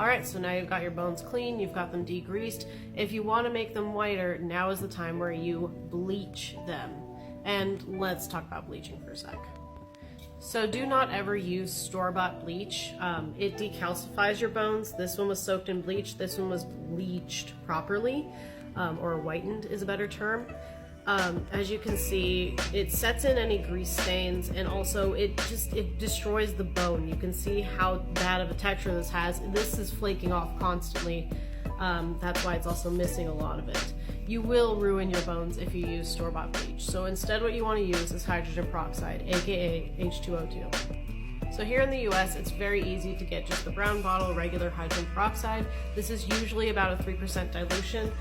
Alright, so now you've got your bones clean, you've got them degreased. If you want to make them whiter, now is the time where you bleach them. And let's talk about bleaching for a sec. So do not ever use store-bought bleach. It decalcifies your bones. This one was soaked in bleach. This one was bleached properly, or whitened is a better term. As you can see, it sets in any grease stains, and also it destroys the bone. You can see how bad of a texture this has. This is flaking off constantly. That's why it's also missing a lot of it. You will ruin your bones if you use store-bought bleach. So instead what you want to use is hydrogen peroxide, aka H2O2. So here in the US, it's very easy to get just the brown bottle regular hydrogen peroxide. This is usually about a 3% dilution.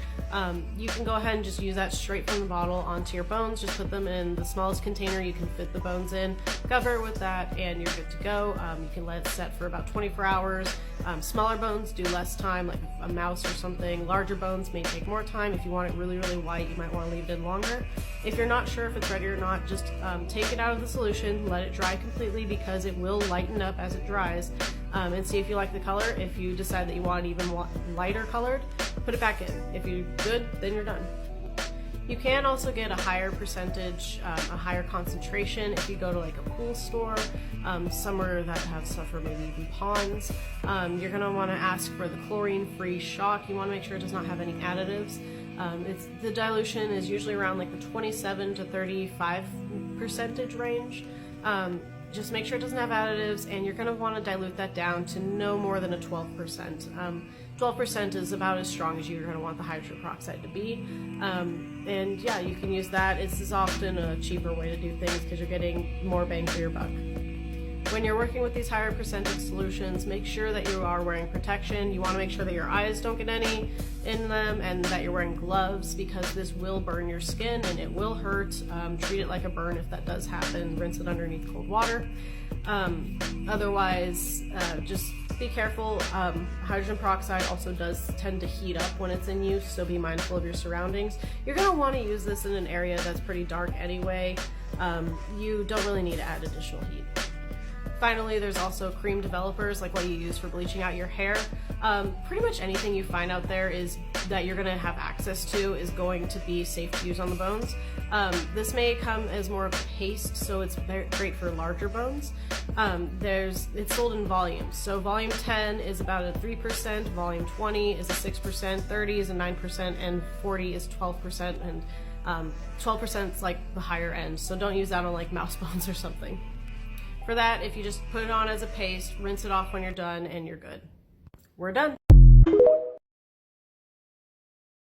You can go ahead and just use that straight from the bottle onto your bones. Just put them in the smallest container you can fit the bones in, cover it with that, and you're good to go. You can let it set for about 24 hours. Smaller bones do less time, like a mouse or something. Larger bones may take more time. If you want it really, really white, you might want to leave it in longer. If you're not sure if it's ready or not, just take it out of the solution, let it dry completely, because it will lighten up as it dries, and see if you like the color. If you decide that you want it even lighter colored, put it back in. If you're good, then you're done. You can also get a higher percentage, a higher concentration if you go to like a pool store, somewhere that has stuff for maybe even ponds. You're going to want to ask for the chlorine-free shock. You want to make sure it does not have any additives. The dilution is usually around like the 27 to 35% range. Just make sure it doesn't have additives, and you're going to want to dilute that down to no more than a 12%. 12% is about as strong as you're going to want the hydrogen peroxide to be. And yeah, you can use that. This is often a cheaper way to do things because you're getting more bang for your buck. When you're working with these higher percentage solutions, make sure that you are wearing protection. You want to make sure that your eyes don't get any in them, and that you're wearing gloves, because this will burn your skin and it will hurt. Treat it like a burn if that does happen. Rinse it underneath cold water. Otherwise, just be careful. Hydrogen peroxide also does tend to heat up when it's in use, so be mindful of your surroundings. You're going to want to use this in an area that's pretty dark anyway. You don't really need to add additional heat. Finally, there's also cream developers, like what you use for bleaching out your hair. Pretty much anything you find out there is that you're going to have access to is going to be safe to use on the bones. This may come as more of a paste, so it's great for larger bones. It's sold in volumes. So volume 10 is about a 3%, volume 20 is a 6%, 30 is a 9%, and 40 is 12%, and 12% is like the higher end. So don't use that on like mouse bones or something. For that, if you just put it on as a paste, rinse it off when you're done, and you're good. We're done.